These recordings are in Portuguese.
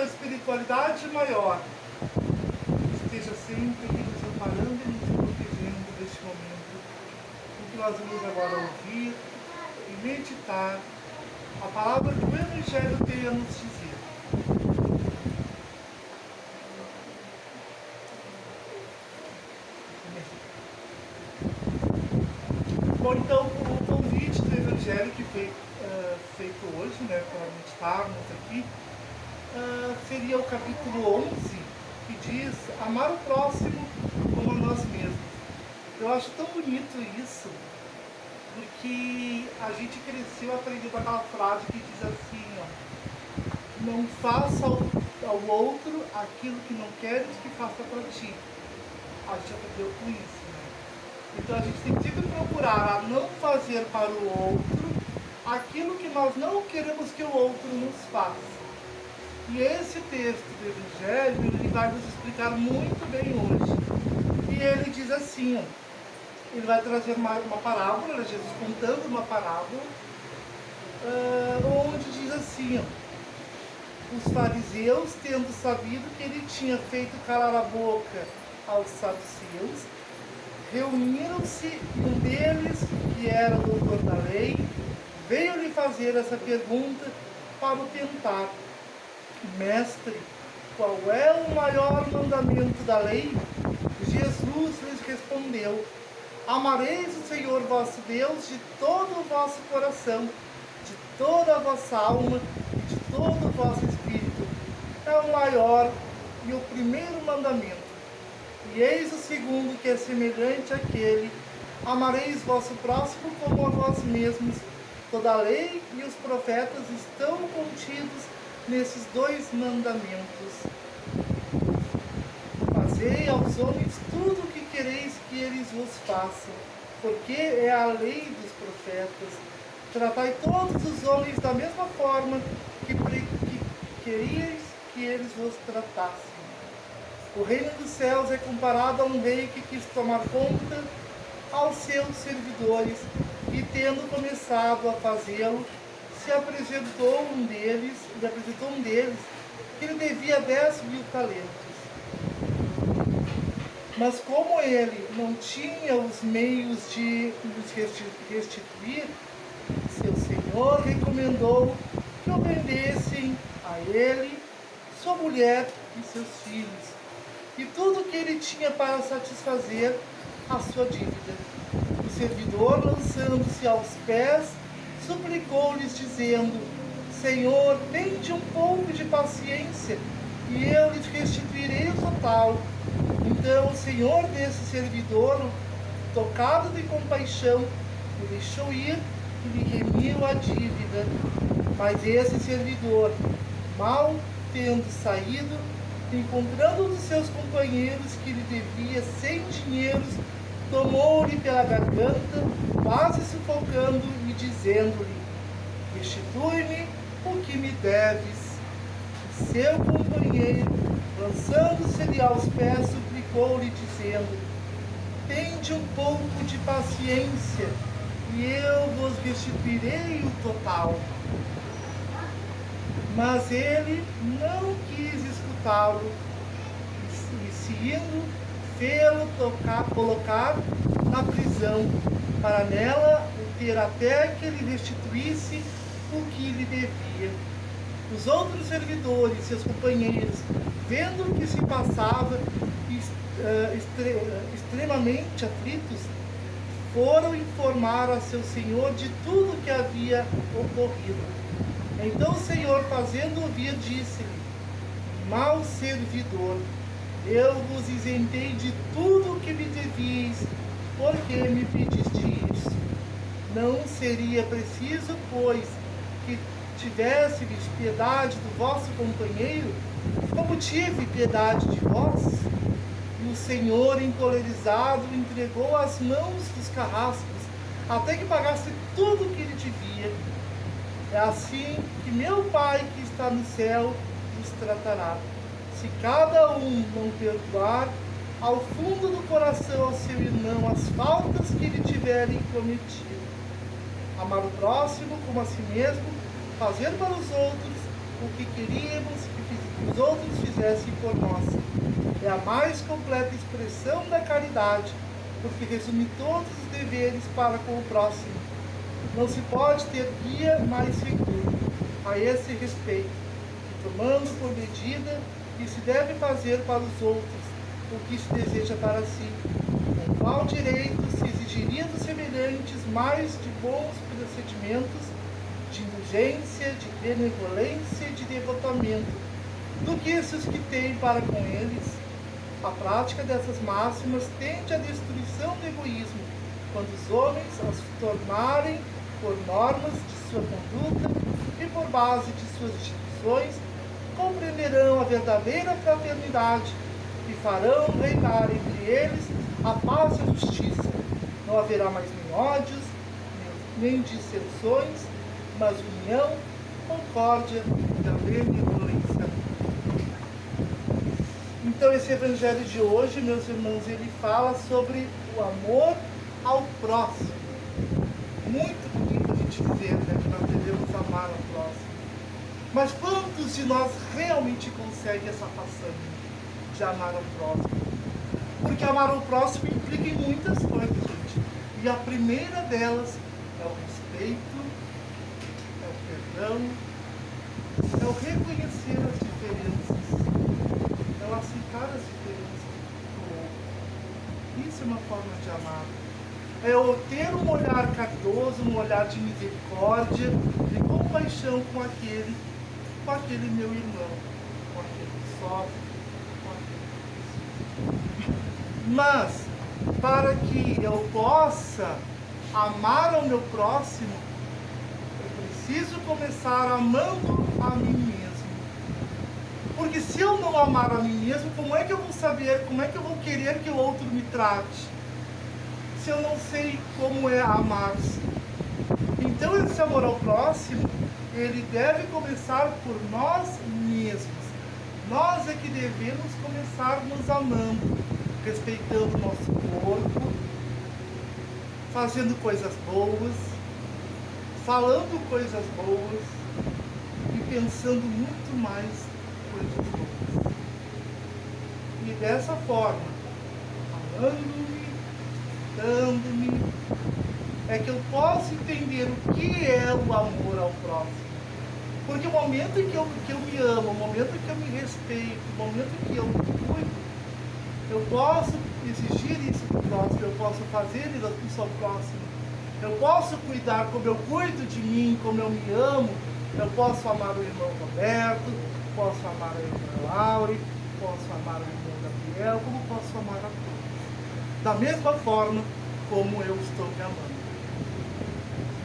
a espiritualidade maior esteja sempre nos amparando e nos protegendo neste momento, em que nós vamos agora ouvir e meditar a palavra que o Evangelho tem a nos dizer. Bom, então, o convite do Evangelho que foi feito hoje, né, para meditarmos aqui, seria o capítulo 11, que diz amar o próximo como a nós mesmos. Eu acho tão bonito isso, porque a gente cresceu aprendendo aquela frase que diz assim, ó, não faça ao outro aquilo que não queres que faça para ti. A gente aprendeu com isso, né? Então a gente tem que sempre procurar a não fazer para o outro aquilo que nós não queremos que o outro nos faça. E esse texto do Evangelho, ele vai nos explicar muito bem hoje. E ele diz assim, ó, ele vai trazer uma parábola, Jesus contando uma parábola, onde diz assim, ó, os fariseus, tendo sabido que ele tinha feito calar a boca aos saduceus, reuniram-se, um deles, que era doutor da lei, veio lhe fazer essa pergunta para o tentar. Mestre, qual é o maior mandamento da lei? Jesus lhes respondeu, amareis o Senhor vosso Deus de todo o vosso coração, de toda a vossa alma e de todo o vosso espírito. É o maior e o primeiro mandamento. E eis o segundo, que é semelhante àquele, amareis vosso próximo como a vós mesmos. Toda a lei e os profetas estão contidos nesses dois mandamentos. Fazei aos homens tudo o que quereis que eles vos façam, porque é a lei dos profetas. Tratai todos os homens da mesma forma que queríeis que eles vos tratassem. O reino dos céus é comparado a um rei que quis tomar conta aos seus servidores e, tendo começado a fazê-lo, lhe apresentou um deles que lhe devia 10.000 talentos. Mas como ele não tinha os meios de lhes restituir, seu senhor recomendou que o vendessem a ele, sua mulher e seus filhos, e tudo que ele tinha para satisfazer a sua dívida. O servidor, lançando-se aos pés, suplicou-lhes, dizendo, Senhor, tende um pouco de paciência, e eu lhes restituirei o total. Então o senhor desse servidor, tocado de compaixão, o deixou ir e lhe remiu a dívida. Mas esse servidor, mal tendo saído, encontrando um dos seus companheiros que lhe devia 100 dinheiros, tomou-lhe pela garganta, quase sufocando e dizendo-lhe, restitui-me o que me deves. E seu companheiro, lançando-se-lhe aos pés, suplicou-lhe, dizendo, tende um pouco de paciência, e eu vos restituirei o total. Mas ele não quis escutá-lo, e se indo, fê-lo colocar na prisão, para nela o ter até que ele restituísse o que lhe devia. Os outros servidores, seus companheiros, vendo o que se passava, extremamente aflitos, foram informar a seu senhor de tudo o que havia ocorrido. Então o senhor, fazendo ouvir, disse-lhe, mau servidor, eu vos isentei de tudo o que me devíeis, porque me pedistes isso. Não seria preciso, pois, que tivesseis piedade do vosso companheiro, como tive piedade de vós? E o Senhor, encolerizado, entregou às mãos dos carrascos, até que pagasse tudo o que lhe devia. É assim que meu Pai que está no céu vos tratará. Se cada um não perdoar ao fundo do coração ao seu irmão as faltas que lhe tiverem cometido. Amar o próximo como a si mesmo, fazer para os outros o que queríamos que que os outros fizessem por nós. É a mais completa expressão da caridade, porque resume todos os deveres para com o próximo. Não se pode ter guia mais seguro a esse respeito, que, tomando por medida que se deve fazer para os outros o que se deseja para si, com qual direito se exigiria dos semelhantes mais de bons procedimentos, de indulgência, de benevolência e de devotamento, do que esses que têm para com eles. A prática dessas máximas tende à destruição do egoísmo, quando os homens as tornarem por normas de sua conduta e por base de suas instituições, compreenderão a verdadeira fraternidade e farão reinar entre eles a paz e a justiça. Não haverá mais nem ódios, nem dissensões, mas união, concórdia e benevolência. Então esse evangelho de hoje, meus irmãos, ele fala sobre o amor ao próximo. Muito bonito a gente ver, né, que nós devemos amar ao próximo. Mas quantos de nós realmente conseguem essa façanha de amar ao próximo? Porque amar ao próximo implica em muitas coisas, gente. E a primeira delas é o respeito, é o perdão, é o reconhecer as diferenças, é o aceitar as diferenças do outro. Isso é uma forma de amar. É o ter um olhar caridoso, um olhar de misericórdia, de compaixão com aquele meu irmão, com aquele que sofre, com aquele que precisa. Mas, para que eu possa amar ao meu próximo, eu preciso começar amando a mim mesmo. Porque se eu não amar a mim mesmo, como é que eu vou saber, como é que eu vou querer que o outro me trate? Se eu não sei como é amar-se. Então esse amor ao próximo, ele deve começar por nós mesmos. Nós é que devemos começar nos amando, respeitando o nosso corpo, fazendo coisas boas, falando coisas boas e pensando muito mais coisas boas. E dessa forma, amando-me, dando-me, é que eu posso entender o que é o amor ao próximo. Porque o momento em que eu me amo, o momento em que eu me respeito, o momento em que eu me cuido, eu posso exigir isso do próximo, eu posso fazer isso ao próximo. Eu posso cuidar como eu cuido de mim, como eu me amo. Eu posso amar o irmão Roberto, posso amar a irmã Laure, posso amar o irmão Gabriel, como posso amar a todos. Da mesma forma como eu estou me amando.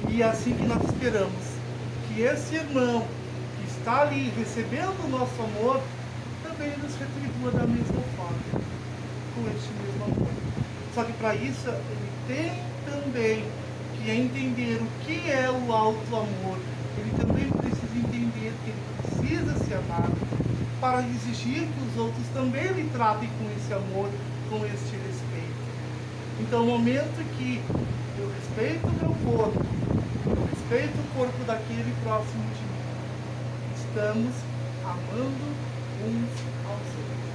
E é assim que nós esperamos que esse irmão que está ali recebendo o nosso amor também nos retribua da mesma forma, com este mesmo amor. Só que para isso ele tem também que entender o que é o alto amor. Ele também precisa entender que ele precisa se amar para exigir que os outros também lhe tratem com esse amor, com este respeito. Então, no momento que eu respeito o meu corpo, eu respeito o corpo daquele próximo de mim, estamos amando uns aos outros.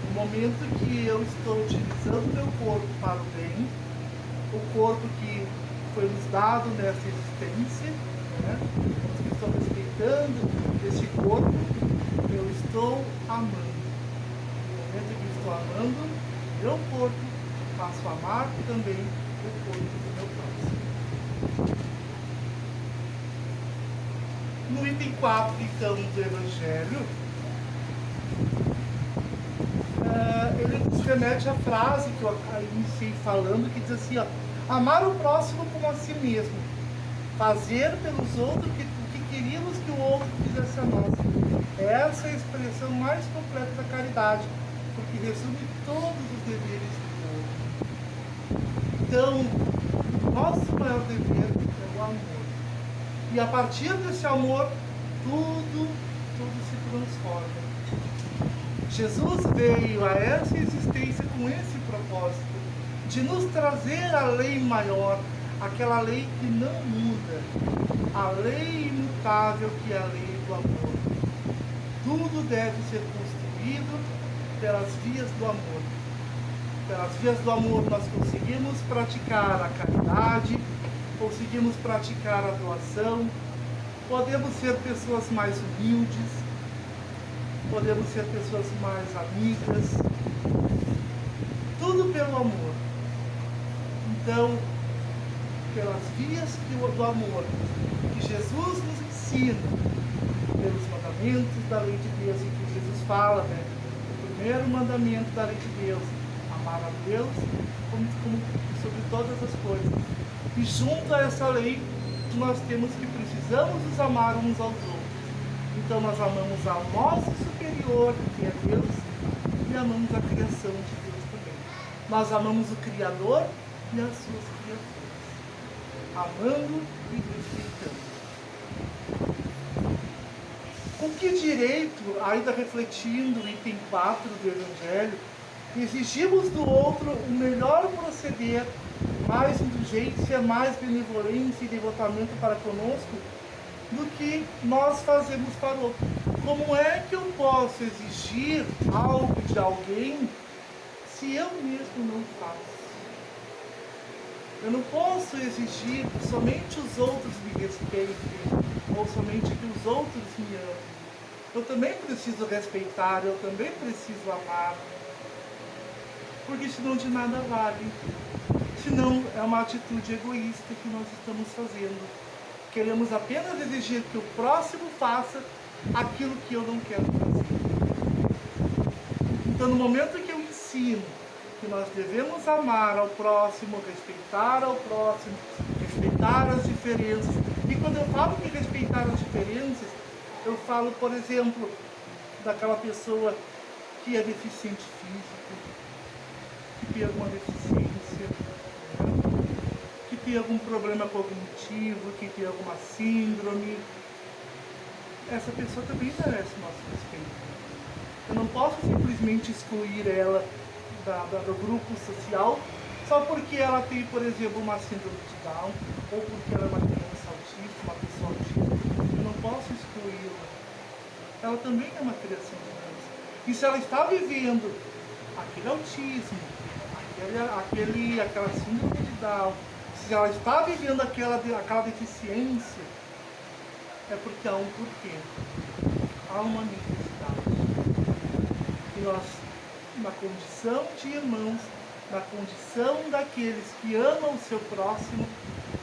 No momento que eu estou utilizando o meu corpo para o bem, o corpo que foi nos dado nessa existência, né? Eu estou respeitando esse corpo, eu estou amando. No momento que eu estou amando meu corpo, passo a amar também o corpo do meu próximo. No item 4, então, do Evangelho, ele nos remete à frase que eu iniciei falando, que diz assim, ó, amar o próximo como a si mesmo, fazer pelos outros o que queríamos que o outro fizesse a nós. Essa é a expressão mais completa da caridade, porque resume todos os deveres do outro. Então, nosso maior dever é o amor. E a partir desse amor, tudo se transforma. Jesus veio a essa existência com esse propósito, de nos trazer a lei maior, aquela lei que não muda, a lei imutável que é a lei do amor. tudo deve ser construído pelas vias do amor. Pelas vias do amor nós conseguimos praticar a caridade, conseguimos praticar a doação, podemos ser pessoas mais humildes, podemos ser pessoas mais amigas, tudo pelo amor. Então, pelas vias do amor que Jesus nos ensina, pelos mandamentos da lei de Deus, em que Jesus fala, né? O primeiro mandamento da lei de Deus, amar a Deus como sobre todas as coisas. E junto a essa lei, nós temos que precisamos nos amar uns aos outros. Então nós amamos ao nosso superior, que é Deus, e amamos a criação de Deus também. Nós amamos o Criador e as suas criaturas, amando e respeitando. Com que direito, ainda refletindo o item 4 do Evangelho, exigimos do outro o melhor proceder, mais indulgência, mais benevolência e devotamento para conosco, do que nós fazemos para o outro? Como é que eu posso exigir algo de alguém se eu mesmo não faço? Eu não posso exigir que somente os outros me respeitem, ou somente que os outros me amem. Eu também preciso respeitar, eu também preciso amar. Porque senão de nada vale. Senão é uma atitude egoísta que nós estamos fazendo. Queremos apenas exigir que o próximo faça aquilo que eu não quero fazer. Então, no momento que eu ensino que nós devemos amar ao próximo, respeitar ao próximo, respeitar as diferenças. E quando eu falo de respeitar as diferenças, eu falo, por exemplo, daquela pessoa que é deficiente físico, que tem alguma deficiência, que tem algum problema cognitivo, que tem alguma síndrome. Essa pessoa também merece nosso respeito. Eu não posso simplesmente excluir ela do grupo social só porque ela tem, por exemplo, uma síndrome de Down, ou porque ela é uma criança autista, uma pessoa autista. Eu não posso excluí-la. Ela também é uma criação de Deus. E se ela está vivendo aquele autismo, aquela síndrome de Down, se ela está vivendo aquela deficiência, é porque há um porquê. Há uma necessidade. E nós, na condição de irmãos, na condição daqueles que amam o seu próximo,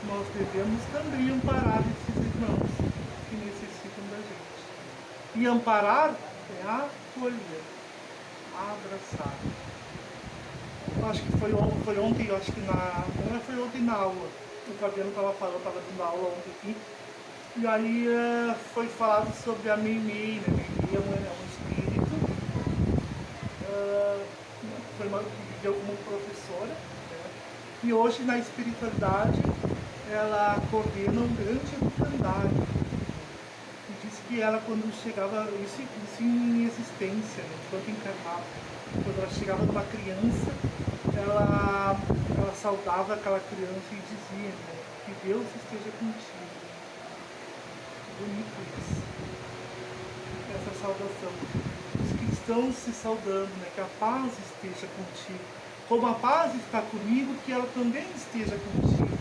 nós devemos também amparar esses irmãos que necessitam da gente. E amparar é acolher, abraçar. Eu acho que foi ontem, acho que não foi ontem na aula, o Fabiano estava dando aula ontem aqui, e aí foi falado sobre a Meimei, né? Meimei é um espírito, foi uma que viveu como professora, né? E hoje na espiritualidade ela coordena um grande educandário. E disse que ela, quando chegava, isso em existência, né? Enquanto encarnava, quando ela chegava numa criança, ela saudava aquela criança e dizia, né, que Deus esteja contigo. Bonito isso. Essa saudação. Os cristãos se saudando, né, que a paz esteja contigo. Como a paz está comigo, que ela também esteja contigo.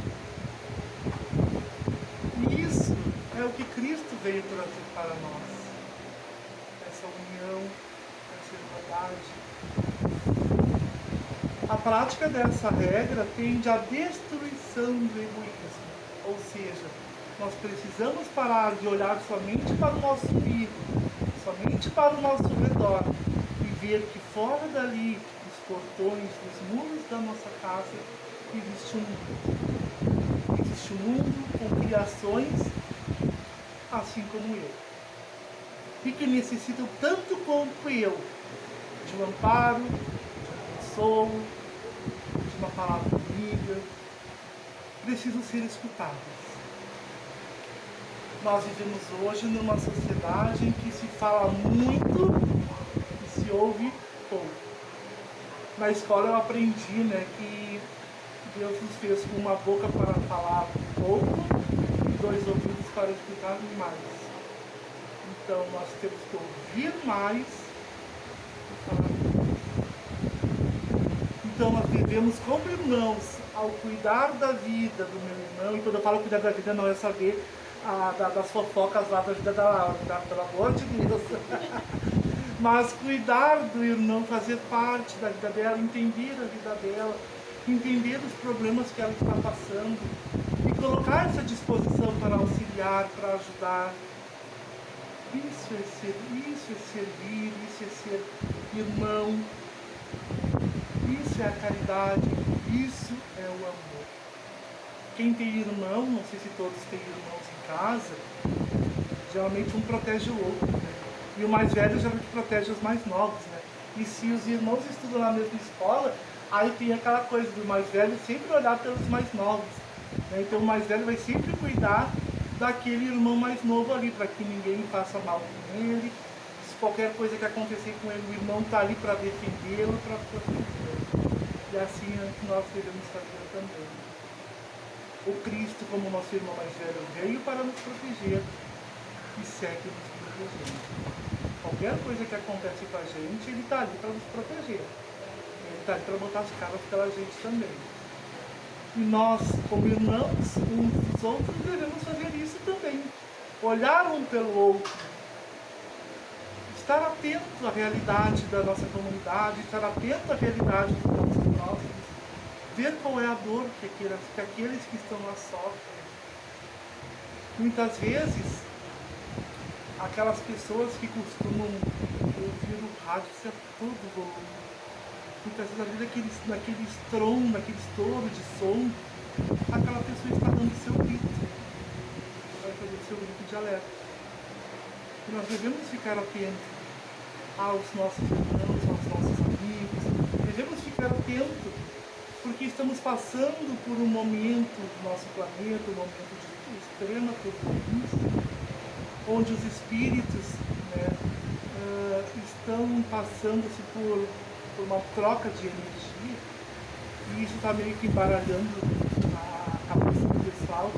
E isso é o que Cristo veio trazer para nós. Essa união, essa irmandade. A prática dessa regra tende à destruição do egoísmo, ou seja, nós precisamos parar de olhar somente para o nosso umbigo, somente para o nosso redor, e ver que fora dali, dos portões, dos muros da nossa casa, existe um mundo. Existe um mundo com criações assim como eu, e que necessitam tanto quanto eu de um amparo, consolo, de uma palavra amiga, precisam ser escutadas. Nós vivemos hoje numa sociedade em que se fala muito e se ouve pouco. Na escola eu aprendi, né, que Deus nos fez com uma boca para falar pouco e 2 ouvidos para escutar mais. Então nós temos que ouvir mais. Então nós devemos, como irmãos, ao cuidar da vida do meu irmão, e quando eu falo cuidar da vida não é saber das fofocas lá da vida da Laura, pelo amor de Deus. Mas cuidar do irmão, fazer parte da vida dela, entender a vida dela, entender os problemas que ela está passando e colocar essa disposição para auxiliar, para ajudar. Isso é servir, isso é ser irmão, isso é a caridade, isso é o amor. Quem tem irmão, não sei se todos têm irmãos em casa, geralmente um protege o outro, né? E o mais velho geralmente protege os mais novos, né? E se os irmãos estudam na mesma escola, aí tem aquela coisa do mais velho sempre olhar pelos mais novos, né? Então o mais velho vai sempre cuidar daquele irmão mais novo ali, para que ninguém faça mal com ele. Se qualquer coisa que acontecer com ele, o irmão está ali para defendê-lo, para protegê-lo. E assim é que nós devemos fazer também. O Cristo, como nosso irmão mais velho, veio para nos proteger e segue nos protegendo. Qualquer coisa que acontece com a gente, ele está ali para nos proteger. Ele está ali para botar as caras pela gente também. E nós, como irmãos, uns dos outros, devemos fazer isso também. Olhar um pelo outro. Estar atento à realidade da nossa comunidade, estar atento à realidade dos nossos próximos. Ver qual é a dor que aqueles que estão lá sofrem. Muitas vezes, aquelas pessoas que costumam ouvir o rádio a todo volume, muitas vezes ali naquele estrondo, naquele estouro de som, aquela pessoa está dando seu grito. Vai fazer seu grito de alerta. E nós devemos ficar atentos aos nossos irmãos, aos nossos amigos. Devemos ficar atentos, porque estamos passando por um momento do nosso planeta, um momento de extrema turbulência, onde os espíritos, né, estão passando-se por uma troca de energia, e isso está meio que embaralhando a cabeça do pessoal.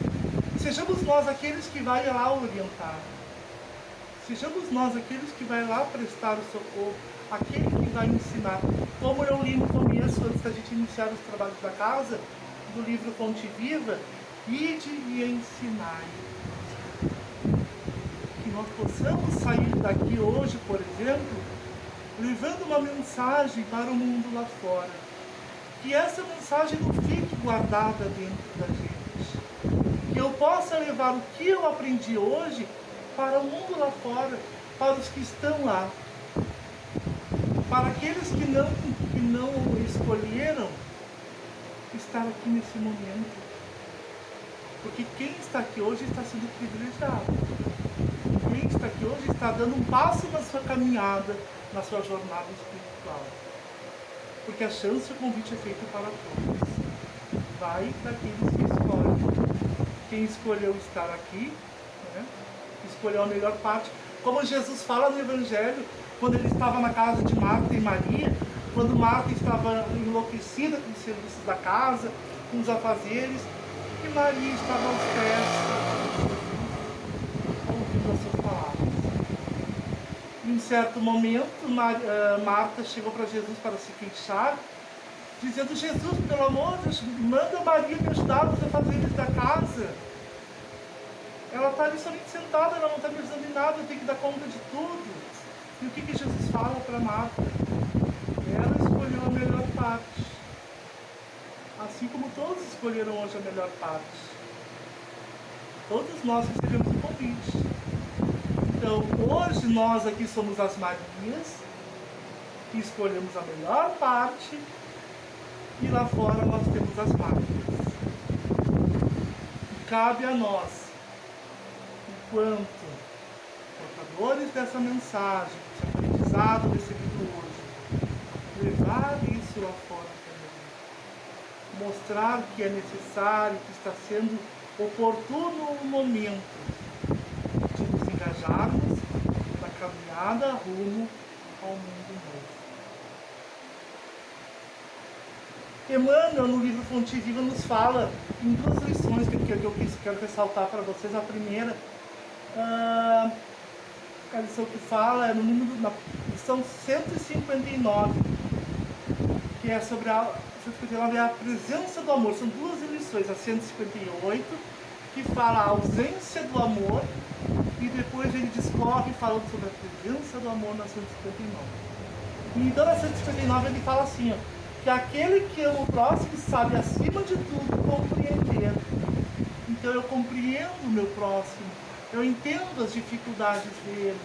Sejamos nós aqueles que vai lá orientar. Sejamos nós aqueles que vai lá prestar o socorro, aquele que vai ensinar. Como eu li no começo, antes da gente iniciar os trabalhos da casa, do livro Fonte Viva, ide e ensinai. Que nós possamos sair daqui hoje, por exemplo, levando uma mensagem para o mundo lá fora. Que essa mensagem não fique guardada dentro da gente. Que eu possa levar o que eu aprendi hoje para o mundo lá fora, para os que estão lá. Para aqueles que não escolheram estar aqui nesse momento. Porque quem está aqui hoje está sendo privilegiado. Quem está aqui hoje está dando um passo na sua caminhada, na sua jornada espiritual. Porque a chance, o convite é feito para todos. Vai daqueles que escolhem. Quem escolheu estar aqui, né, escolheu a melhor parte. Como Jesus fala no Evangelho, quando ele estava na casa de Marta e Maria, quando Marta estava enlouquecida com os serviços da casa, com os afazeres, e Maria estava aos pés, ouvindo as suas palavras. Em um certo momento, Marta chegou para Jesus para se queixar, dizendo: Jesus, pelo amor de Deus, manda Maria me ajudar nos afazeres da casa. Ela está ali somente sentada, ela não está me ajudando em nada, eu tenho que dar conta de tudo. E o que Jesus fala para Marta? Ela escolheu a melhor parte. Assim como todos escolheram hoje a melhor parte. Todos nós recebemos um convite. Então, hoje nós aqui somos as Marias, que escolhemos a melhor parte, e lá fora nós temos as Martas. E cabe a nós, enquanto portadores dessa mensagem, desse aprendizado recebido hoje, levar isso lá fora também. Mostrar que é necessário, que está sendo oportuno o momento de nos engajarmos na caminhada rumo ao mundo novo. Emmanuel, no livro Fonte Viva, nos fala em duas lições que eu quero ressaltar para vocês. A primeira, a lição que fala é no número, na lição 159, que é sobre a 159 é a presença do amor. São duas lições, a 158, que fala a ausência do amor, e depois ele discorre falando sobre a presença do amor na 159. Então na 159 ele fala assim, ó, que aquele que ama o próximo sabe acima de tudo compreender. Então eu compreendo o meu próximo, eu entendo as dificuldades dele,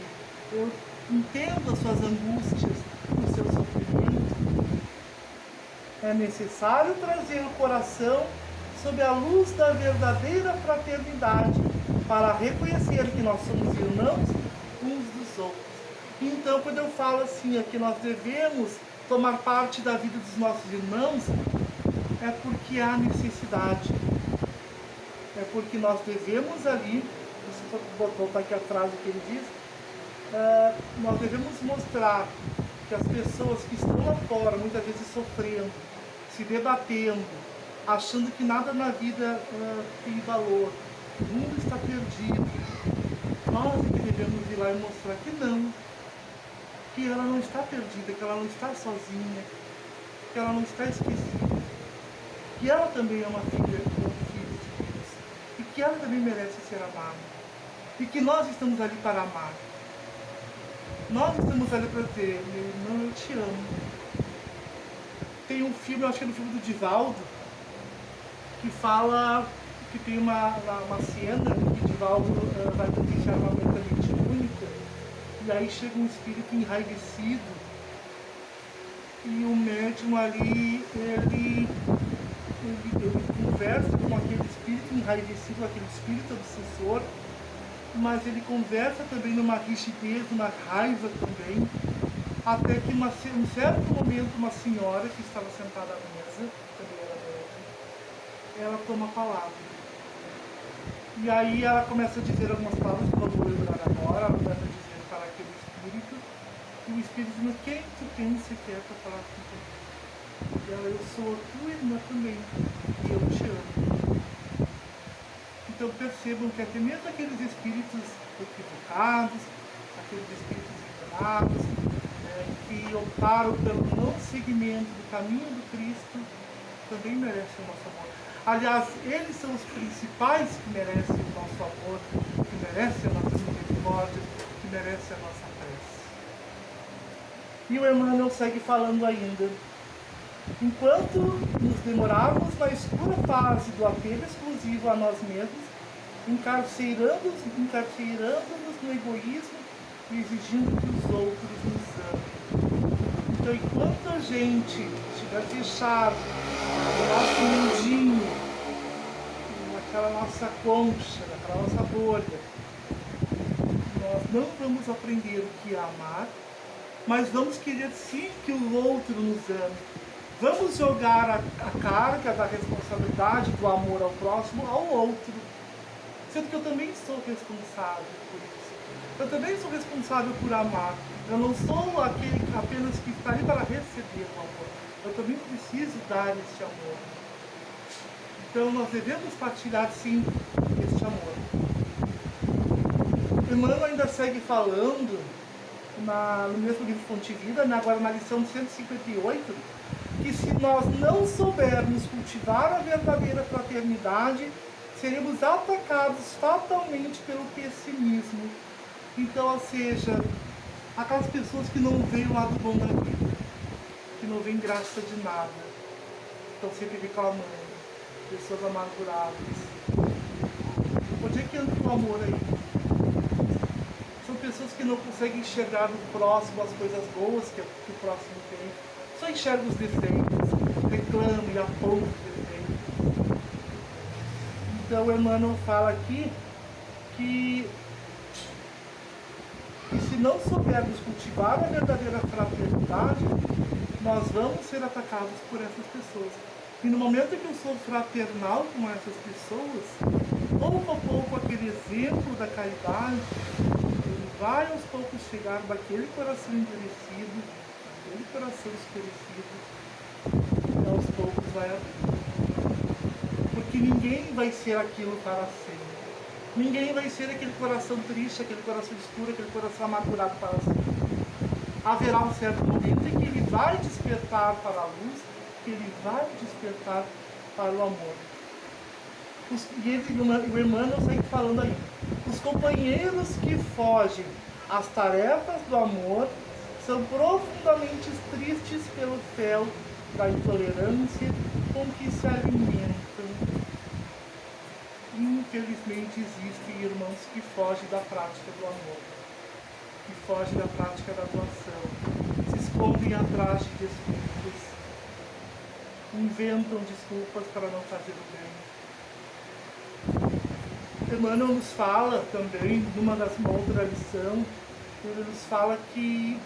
eu entendo as suas angústias, o seu sofrimento. É necessário trazer o coração sob a luz da verdadeira fraternidade para reconhecer que nós somos irmãos uns dos outros. Então, quando eu falo assim, é que nós devemos tomar parte da vida dos nossos irmãos, é porque há necessidade. É porque nós devemos ali, vou voltar aqui a frase que ele diz, nós devemos mostrar que as pessoas que estão lá fora, muitas vezes sofrendo, se debatendo, achando que nada na vida tem valor, o mundo está perdido, nós é que devemos ir lá e mostrar que não, que ela não está perdida, que ela não está sozinha, que ela não está esquecida, que ela também é uma filha, um filho de Deus, e que ela também merece ser amada, e que nós estamos ali para amar. Nós estamos ali para dizer, meu irmão, eu te amo. Tem um filme, eu acho que é do filme do Divaldo, que fala que tem uma cena que Divaldo vai presenciar uma mente única, e aí chega um espírito enraivecido, e o médium ali, ele conversa com aquele espírito enraivecido, aquele espírito obsessor, mas ele conversa também numa rigidez, numa raiva também, até que um certo momento uma senhora que estava sentada à mesa, também era médium, ela toma a palavra. E aí ela começa a dizer algumas palavras que eu não vou lembrar agora, ela começa a dizer para aquele espírito, e o espírito diz, quem tu pensa que é para falar comigo? E ela, eu sou tua irmã também, e eu te amo. Então percebam que até mesmo aqueles espíritos equivocados, aqueles espíritos enganados, que optaram pelo não seguimento do caminho do Cristo, também merecem o nosso amor. Aliás, eles são os principais que merecem o nosso amor, que merecem a nossa misericórdia, que merecem a nossa prece. E o Emmanuel segue falando ainda. Enquanto nos demorarmos na escura fase do apego exclusivo a nós mesmos, encarcerando-nos no egoísmo e exigindo que os outros nos amem. Então, enquanto a gente estiver fechado no nosso mundinho, naquela nossa concha, naquela nossa bolha, nós não vamos aprender o que é amar, mas vamos querer sim que o outro nos ame. Vamos jogar a carga da responsabilidade do amor ao próximo ao outro. Sendo que eu também sou responsável por isso. Eu também sou responsável por amar. Eu não sou aquele apenas que está ali para receber o amor. Eu também preciso dar esse amor. Então nós devemos partilhar sim este amor. Emmanuel ainda segue falando no mesmo livro Fonte Vida, agora na lição 158, que se nós não soubermos cultivar a verdadeira fraternidade, seremos atacados fatalmente pelo pessimismo. Então, ou seja, aquelas pessoas que não veem o lado bom da vida, que não veem graça de nada, estão sempre reclamando, pessoas amarguradas. Onde é que entra o amor aí? São pessoas que não conseguem enxergar no próximo as coisas boas que o próximo tem, só enxergam os defeitos, reclamam e apontam os defeitos. Então, o Emmanuel fala aqui que se não soubermos cultivar a verdadeira fraternidade, nós vamos ser atacados por essas pessoas. E no momento que eu sou fraternal com essas pessoas, pouco a pouco aquele exemplo da caridade, ele vai aos poucos chegar naquele coração endurecido, aquele coração escurecido, e aos poucos vai abrir. Porque ninguém vai ser aquilo para sempre. Ninguém vai ser aquele coração triste, aquele coração escuro, aquele coração amargurado para sempre. Haverá um certo momento em que ele vai despertar para a luz, que ele vai despertar para o amor. E ele, o Emmanuel segue falando aí. Os companheiros que fogem às tarefas do amor são profundamente tristes pelo fel da intolerância com que se alimentam. Infelizmente existem irmãos que fogem da prática do amor, que fogem da prática da doação, se escondem atrás de desculpas, inventam desculpas para não fazer o bem. Emmanuel nos fala também, numa outra lição, ele nos fala que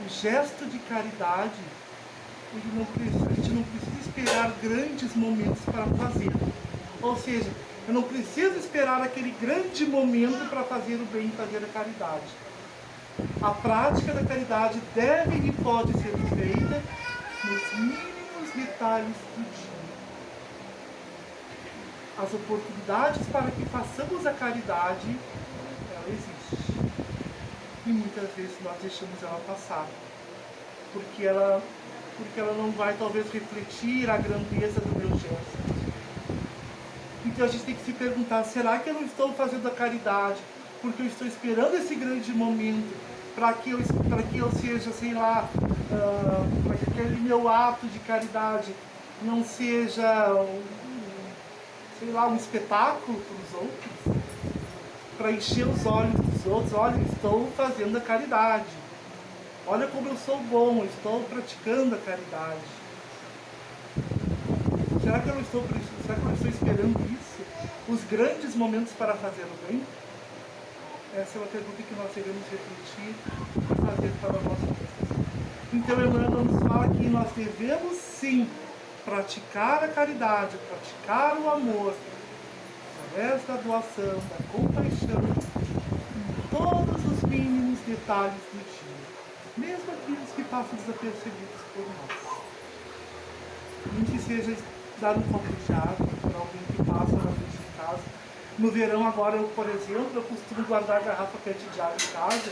o gesto de caridade, a gente não precisa esperar grandes momentos para fazer. Ou seja, eu não preciso esperar aquele grande momento para fazer o bem e fazer a caridade. A prática da caridade deve e pode ser feita nos mínimos detalhes do dia. As oportunidades para que façamos a caridade, ela existe. E muitas vezes nós deixamos ela passar. Porque ela não vai talvez refletir a grandeza do meu gesto. Então a gente tem que se perguntar, será que eu não estou fazendo a caridade porque eu estou esperando esse grande momento para que eu seja, sei lá, para que aquele meu ato de caridade não seja um espetáculo para os outros, para encher os olhos dos outros? Olha, eu estou fazendo a caridade, olha como eu sou bom, eu estou praticando a caridade. Será que eu não estou esperando isso? Os grandes momentos para fazer o bem? Essa é uma pergunta que nós devemos refletir e fazer para a nossa vida. Então, Emmanuel nos fala que nós devemos sim praticar a caridade, praticar o amor, através da doação, da compaixão, em todos os mínimos detalhes do dia, mesmo aqueles que passam desapercebidos por nós. Nem que seja dar um copo de água para alguém que passa na frente de casa. No verão agora, por exemplo, eu costumo guardar a garrafa PET de água em casa.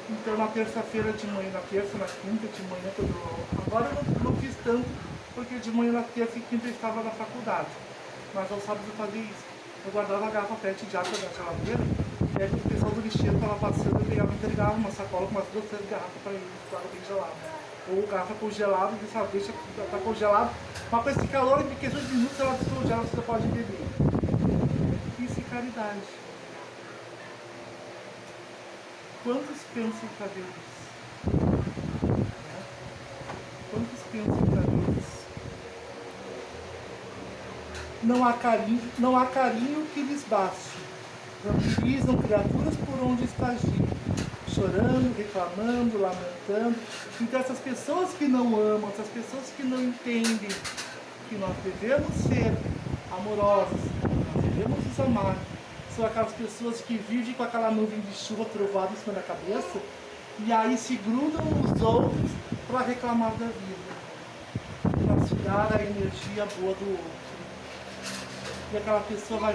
Então na terça-feira de manhã, na terça, na quinta de manhã, agora eu não fiz tanto, porque de manhã, na terça e quinta eu estava na faculdade. Mas aos sábados eu fazia isso. Eu guardava a garrafa PET de água na geladeira, e aí quando o pessoal do lixeiro estava passando, eu pegava e entregava uma sacola com umas 2, 3 garrafas para eles, com água bem gelada. Ou garrafa congelada, deixa tá congelado, mas com esse calor, em questão de minutos ela descongela, você pode beber. Isso é caridade. Quantos pensam em fazer isso? Quantos pensam em fazer isso? Não há carinho que lhes baste. Vampirizam criaturas por onde estagiam, chorando, reclamando, lamentando. Então essas pessoas que não amam, essas pessoas que não entendem que nós devemos ser amorosos, nós devemos nos amar, são aquelas pessoas que vivem com aquela nuvem de chuva trovada em cima da cabeça e aí se grudam nos outros para reclamar da vida, para sugar a energia boa do outro. E aquela pessoa vai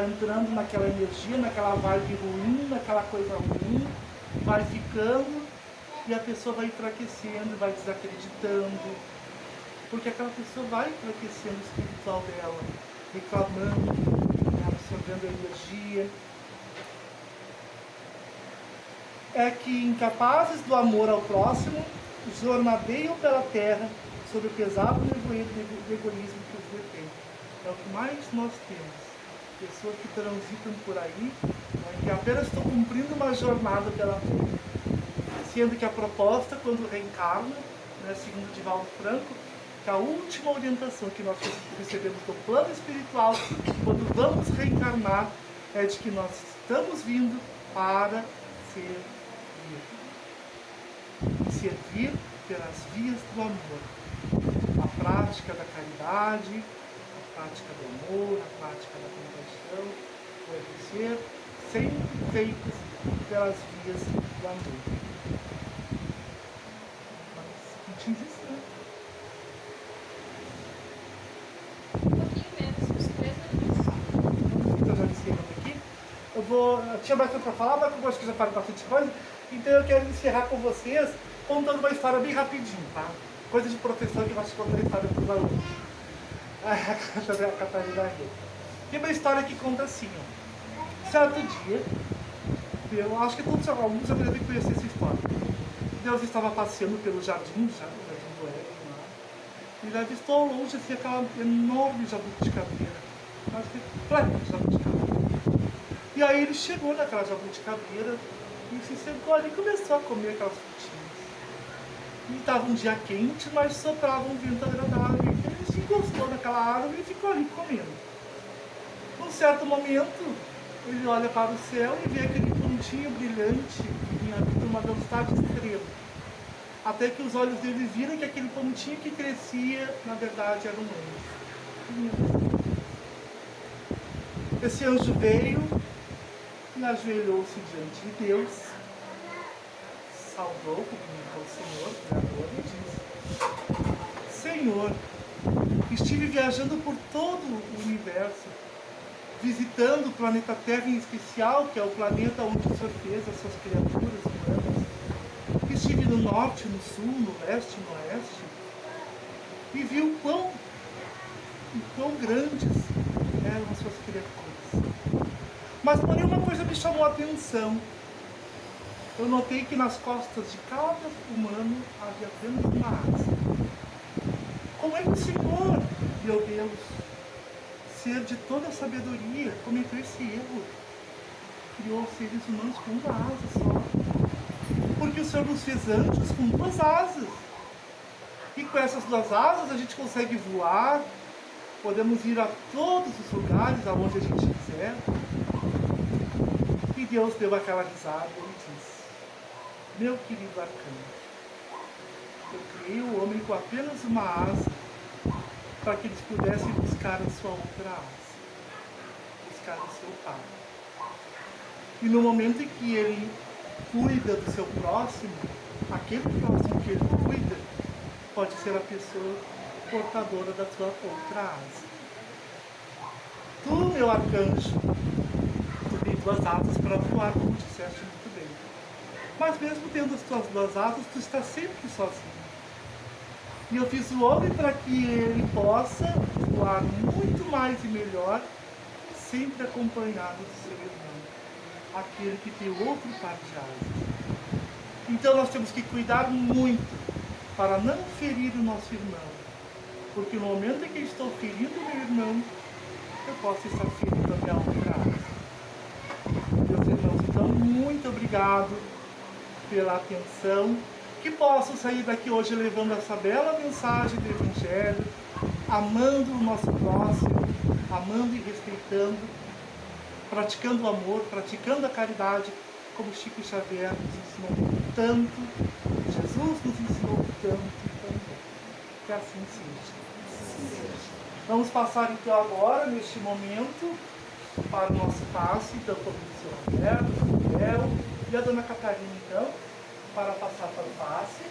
entrando naquela energia, naquela vibe ruim, naquela coisa ruim, vai ficando e a pessoa vai enfraquecendo, vai desacreditando, porque aquela pessoa vai enfraquecendo o espiritual dela, reclamando, absorvendo a energia. É que incapazes do amor ao próximo, jornadeiam pela terra sob o pesado nevoeiro do egoísmo que os detém. É o que mais nós temos. Pessoas que transitam por aí, que apenas estão cumprindo uma jornada pela terra. Sendo que a proposta, quando reencarna, segundo Divaldo Franco, que a última orientação que nós recebemos do plano espiritual, quando vamos reencarnar, é de que nós estamos vindo para servir. Servir pelas vias do amor. A prática da caridade, a prática do amor, a prática da compaixão, deve ser sempre feitas pelas vias do amor. Mas, diz isso, né? Um pouquinho menos, uns 3 minutos. Então já tinha bastante para falar, mas eu acho que já falei bastante coisa, então eu quero encerrar com vocês contando uma história bem rapidinho, tá? Coisa de professor que vai te contar a história para os alunos. A Catarina Rê. Tem uma história que conta assim, ó. Certo dia, eu acho que todos os alunos já devem conhecer essa história. Deus estava passeando pelo jardim, jardim do Éden lá, e já avistou ao longe assim, aquela enorme jabuticabeira. Acho que plena jabuticabeira. E aí ele chegou naquela jabuticabeira e se sentou ali e começou a comer aquelas frutinhas. E estava um dia quente, mas soprava um vento agradável. E ele se encostou naquela árvore e ficou ali comendo. Num certo momento, ele olha para o céu e vê aquele pontinho brilhante que vinha vindo uma velocidade extrema. Até que os olhos dele viram que aquele pontinho que crescia, na verdade, era um anjo. Esse anjo veio e ajoelhou-se diante de Deus, saudou, cumprimentou o Senhor, o Criador, e disse: Senhor, estive viajando por todo o universo, visitando o planeta Terra em especial, que é o planeta onde o Senhor fez as suas criaturas humanas. Estive no norte, no sul, no leste, no oeste, e vi o quão grandes eram as suas criaturas. Mas porém uma coisa me chamou a atenção. Eu notei que nas costas de cada humano havia apenas uma asa. Como é que o Senhor, meu Deus, ser de toda a sabedoria, cometeu esse erro? Criou seres humanos com uma asa só. Porque o Senhor nos fez anjos com duas asas. E com essas duas asas a gente consegue voar, podemos ir a todos os lugares aonde a gente quiser. E Deus deu aquela risada e disse: meu querido arcanjo, eu criei o homem com apenas uma asa para que eles pudessem buscar a sua outra asa, buscar o seu pai. E no momento em que ele cuida do seu próximo, aquele próximo que ele cuida pode ser a pessoa portadora da sua outra asa. Tu, meu arcanjo, tu tem duas asas para voar, como disseste muito bem. Mas mesmo tendo as tuas duas asas, tu está sempre sozinho. E eu fiz o homem para que ele possa voar muito mais e melhor, sempre acompanhado do seu irmão, aquele que tem outro par de asas. Então nós temos que cuidar muito para não ferir o nosso irmão, porque no momento em que eu estou ferindo o meu irmão, eu posso estar ferindo a minha outra asa. Meus irmãos, então muito obrigado pela atenção, que possam sair daqui hoje levando essa bela mensagem do Evangelho, amando o nosso próximo, amando e respeitando, praticando o amor, praticando a caridade, como Chico Xavier nos ensinou tanto, Jesus nos ensinou tanto também. Que assim seja. Vamos passar então agora, neste momento, para o nosso passe, então, como disse o Roberto, o Miguel e a Dona Catarina, então, para passar para o passe.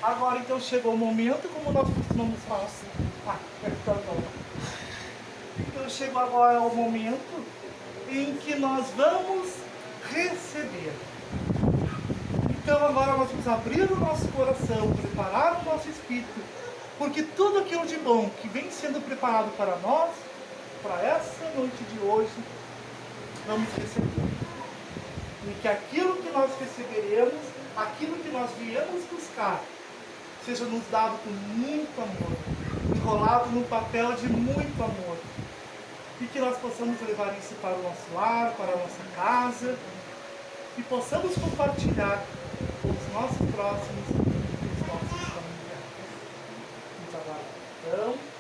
Agora, então, chegou o momento, como nós costumamos falar. Então, chegou agora o momento em que nós vamos receber. Então, agora nós vamos abrir o nosso coração, preparar o nosso espírito, porque tudo aquilo de bom que vem sendo preparado para nós, para essa noite de hoje, vamos receber. E que aquilo que nós receberemos, aquilo que nós viemos buscar, seja nos dado com muito amor, enrolado num papel de muito amor. E que nós possamos levar isso para o nosso lar, para a nossa casa, e possamos compartilhar com os nossos próximos e os nossos familiares. Nos aguardamos.